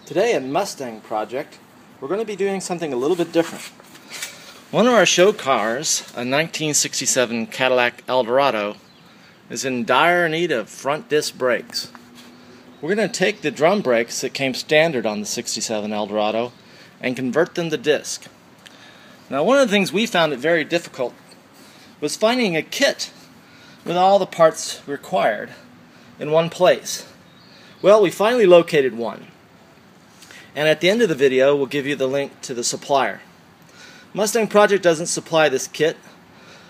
Today at Mustang Project, we're going to be doing something a little bit different. One of our show cars, a 1967 Cadillac Eldorado, is in dire need of front disc brakes. We're going to take the drum brakes that came standard on the 67 Eldorado and convert them to disc. Now, one of the things we found it very difficult was finding a kit with all the parts required in one place. Well, we finally located one. And at the end of the video, we'll give you the link to the supplier. Mustang Project doesn't supply this kit.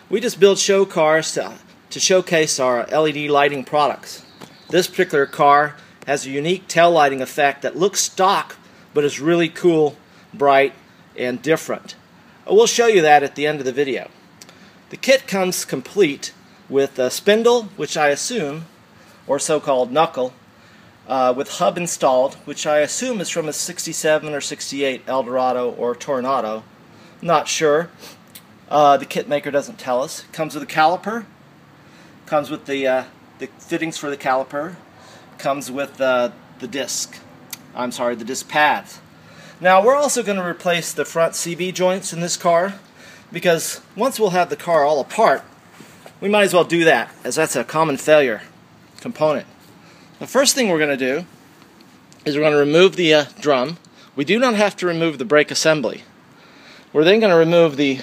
We just build show cars to showcase our LED lighting products. This particular car has a unique tail lighting effect that looks stock, but is really cool, bright, and different. We'll show you that at the end of the video. The kit comes complete with a spindle, which I assume, or so-called knuckle, with hub installed, which I assume is from a 67 or 68 Eldorado or Tornado. Not sure. The kit maker doesn't tell us. Comes with a caliper. Comes with the fittings for the caliper. Comes with the disc. The disc pads. Now we're also going to replace the front CV joints in this car, because once we'll have the car all apart, we might as well do that, as that's a common failure component. The first thing we're going to do is we're going to remove the drum. We do not have to remove the brake assembly. We're then going to remove the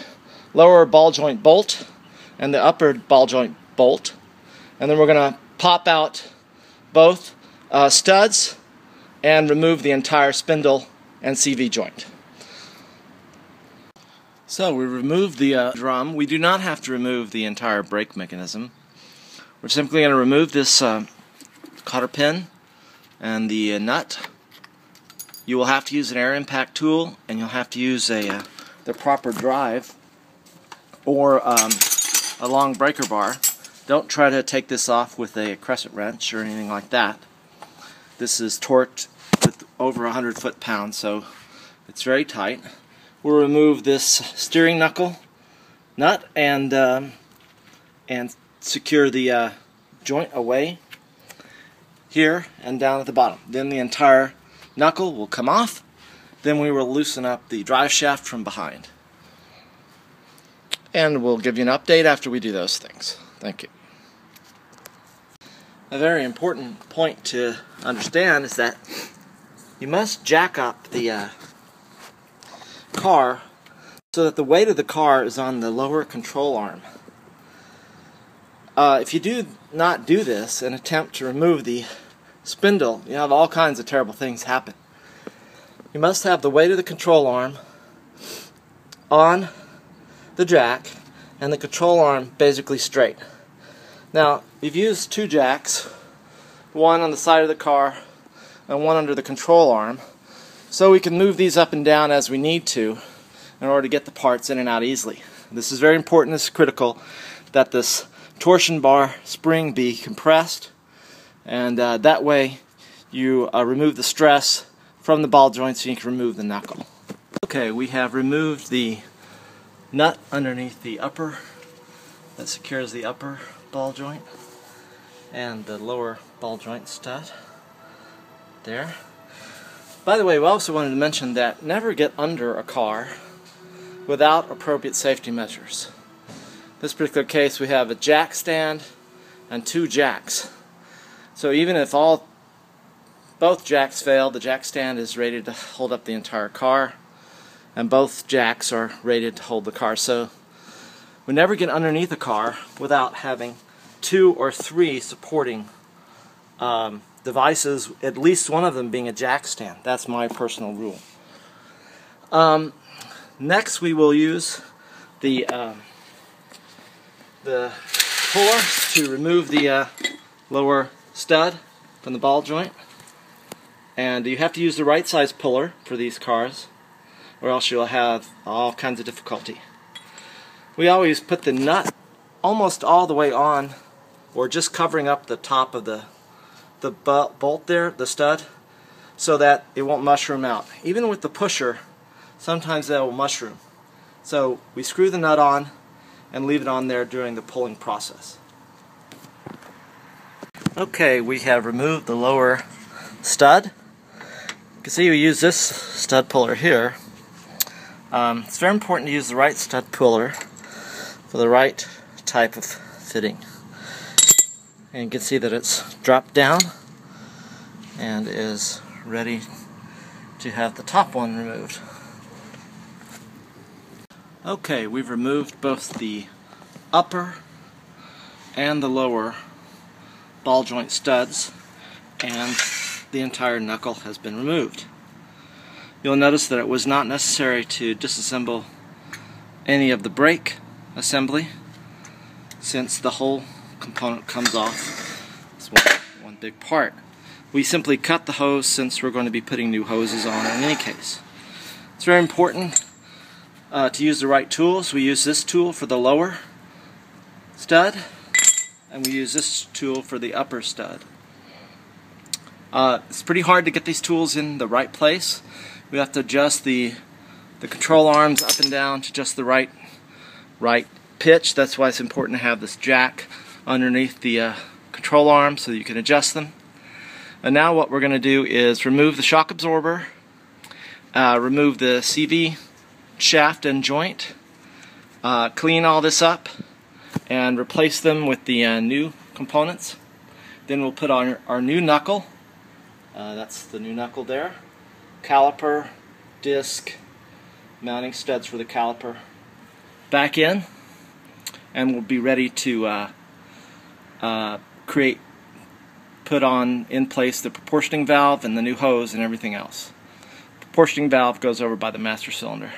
lower ball joint bolt and the upper ball joint bolt, and then we're going to pop out both studs and remove the entire spindle and CV joint. So we removed the drum. We do not have to remove the entire brake mechanism. We're simply going to remove this cotter pin and the nut. You will have to use an air impact tool, and you'll have to use the proper drive or a long breaker bar. Don't try to take this off with a crescent wrench or anything like that. This is torqued with over 100 foot-pounds, so it's very tight. We'll remove this steering knuckle nut and secure the joint away here and down at the bottom. Then the entire knuckle will come off. Then we will loosen up the drive shaft from behind. And we'll give you an update after we do those things. Thank you. A very important point to understand is that you must jack up the car so that the weight of the car is on the lower control arm. If you do not do this and attempt to remove the spindle, you have all kinds of terrible things happen. You must have the weight of the control arm on the jack and the control arm basically straight. Now, we've used two jacks, one on the side of the car and one under the control arm, so we can move these up and down as we need to in order to get the parts in and out easily. This is very important. It's critical that this torsion bar spring be compressed, and that way you remove the stress from the ball joints so you can remove the knuckle. Okay, we have removed the nut underneath the upper that secures the upper ball joint and the lower ball joint stud there. By the way, we also wanted to mention that never get under a car without appropriate safety measures. In this particular case, we have a jack stand and two jacks. So even if both jacks fail, the jack stand is rated to hold up the entire car, and both jacks are rated to hold the car. So we never get underneath a car without having two or three supporting devices, at least one of them being a jack stand. That's my personal rule. Next, we will use the puller to remove the lower stud from the ball joint, and you have to use the right size puller for these cars, or else you'll have all kinds of difficulty. We always put the nut almost all the way on, or just covering up the top of the bolt there, the stud, so that it won't mushroom out. Even with the pusher, sometimes that will mushroom. So we screw the nut on and leave it on there during the pulling process. Okay, we have removed the lower stud. You can see we use this stud puller here. It's very important to use the right stud puller for the right type of fitting. And you can see that it's dropped down and is ready to have the top one removed. Okay, we've removed both the upper and the lower ball joint studs, and the entire knuckle has been removed. You'll notice that it was not necessary to disassemble any of the brake assembly, since the whole component comes off. It's one big part. We simply cut the hose since we're going to be putting new hoses on in any case. It's very important to use the right tools. We use this tool for the lower stud, and we use this tool for the upper stud. It's pretty hard to get these tools in the right place. We have to adjust the control arms up and down to just the right pitch. That's why it's important to have this jack underneath the control arm so that you can adjust them. And now what we're going to do is remove the shock absorber, remove the CV shaft and joint, clean all this up, and replace them with the new components. Then we'll put on our new knuckle. That's the new knuckle there. Caliper, disc, mounting studs for the caliper back in, and we'll be ready to put on in place the proportioning valve and the new hose and everything else. Proportioning valve goes over by the master cylinder.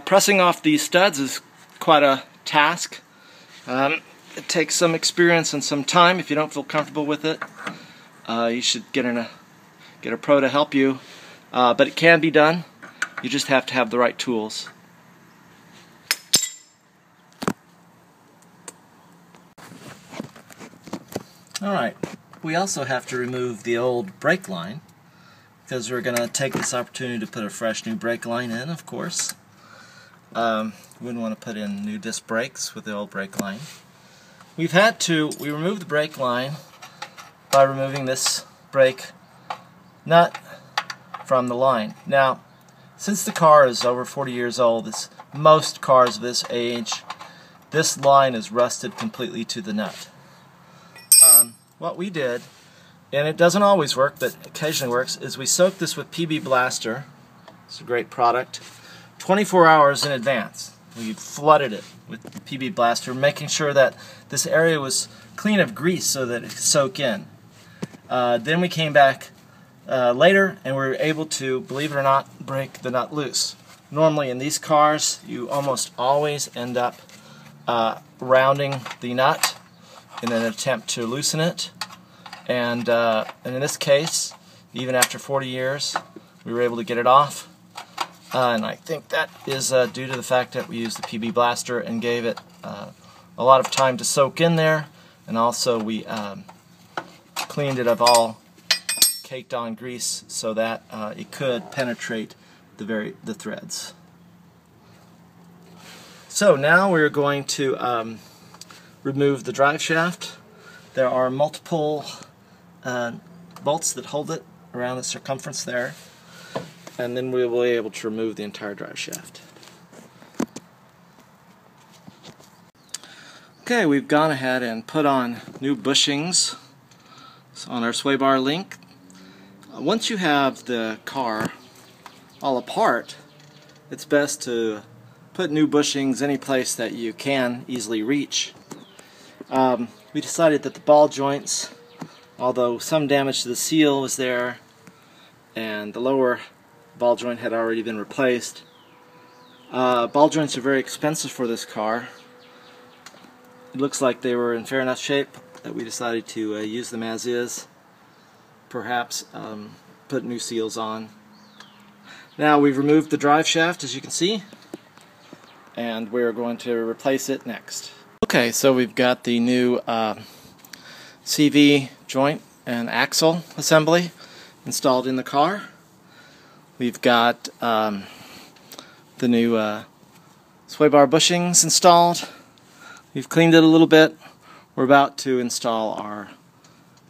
Pressing off these studs is quite a task. It takes some experience and some time. If you don't feel comfortable with it, you should get a pro to help you. But it can be done. You just have to have the right tools. Alright, we also have to remove the old brake line, because we're going to take this opportunity to put a fresh new brake line in, of course. We wouldn't want to put in new disc brakes with the old brake line. We removed the brake line by removing this brake nut from the line. Now, since the car is over 40 years old, most cars of this age, this line is rusted completely to the nut. What we did, and it doesn't always work, but occasionally works, is we soaked this with PB Blaster. It's a great product. 24 hours in advance. We flooded it with PB Blaster, making sure that this area was clean of grease so that it could soak in. Then we came back later and we were able to, believe it or not, break the nut loose. Normally in these cars you almost always end up rounding the nut in an attempt to loosen it, and in this case, even after 40 years, we were able to get it off. And I think that is due to the fact that we used the PB Blaster and gave it a lot of time to soak in there, and also we cleaned it of all caked on grease so that it could penetrate the threads. So now we're going to remove the drive shaft. There are multiple bolts that hold it around the circumference there, and then we will be able to remove the entire drive shaft. Okay, we've gone ahead and put on new bushings on our sway bar link. Once you have the car all apart, it's best to put new bushings any place that you can easily reach. We decided that the ball joints, although some damage to the seal was there and the lower ball joint had already been replaced, ball joints are very expensive for this car. It looks like they were in fair enough shape that we decided to use them as is, perhaps put new seals on. Now we've removed the drive shaft, as you can see, and we're going to replace it next. Okay, so we've got the new CV joint and axle assembly installed in the car. We've got the new sway bar bushings installed. We've cleaned it a little bit. We're about to install our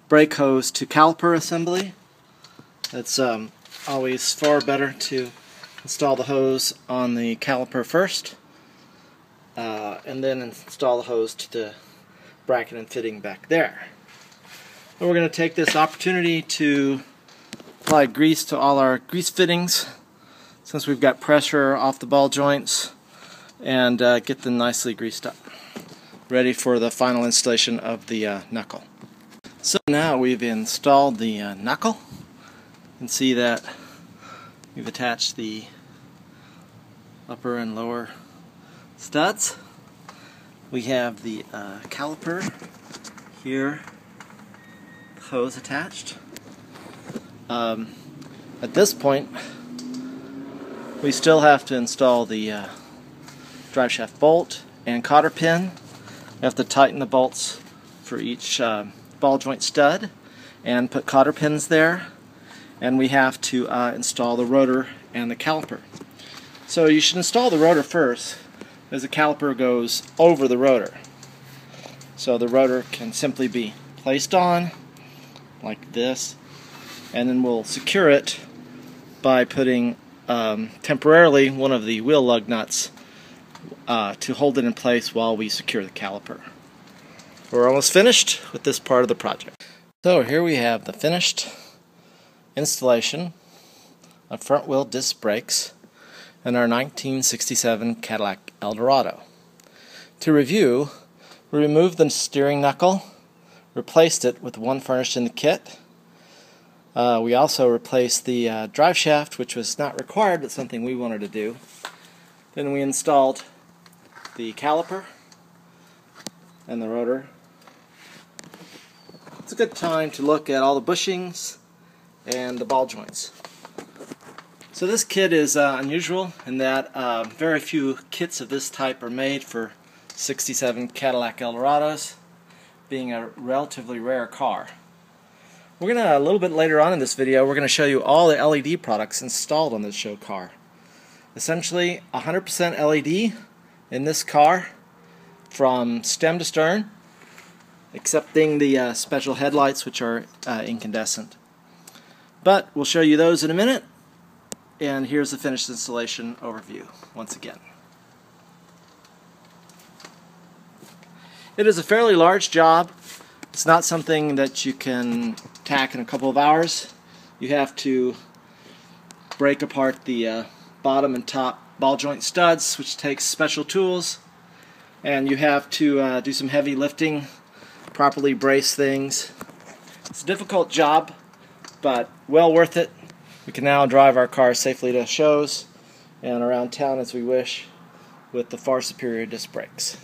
brake hose to caliper assembly. That's always far better to install the hose on the caliper first, and then install the hose to the bracket and fitting back there. And we're going to take this opportunity to apply grease to all our grease fittings, since we've got pressure off the ball joints, and get them nicely greased up, ready for the final installation of the knuckle. So now we've installed the knuckle. You can see that we've attached the upper and lower studs. We have the caliper here, hose attached. At this point, we still have to install the driveshaft bolt and cotter pin. We have to tighten the bolts for each ball joint stud and put cotter pins there, and we have to install the rotor and the caliper. So you should install the rotor first, as the caliper goes over the rotor. So the rotor can simply be placed on like this, and then we'll secure it by putting temporarily one of the wheel lug nuts to hold it in place while we secure the caliper. We're almost finished with this part of the project. So here we have the finished installation of front wheel disc brakes in our 1967 Cadillac Eldorado. To review, we removed the steering knuckle, replaced it with one furnished in the kit. We also replaced the drive shaft, which was not required but something we wanted to do. Then we installed the caliper and the rotor. It's a good time to look at all the bushings and the ball joints. So this kit is unusual in that very few kits of this type are made for 67 Cadillac Eldorados, being a relatively rare car. We're going to, a little bit later on in this video, we're going to show you all the LED products installed on this show car. Essentially 100% LED in this car from stem to stern, excepting the special headlights, which are incandescent. But we'll show you those in a minute, and here's the finished installation overview once again. It is a fairly large job. It's not something that you can tack in a couple of hours. You have to break apart the bottom and top ball joint studs, which takes special tools, and you have to do some heavy lifting, properly brace things. It's a difficult job, but well worth it. We can now drive our car safely to shows and around town as we wish with the far superior disc brakes.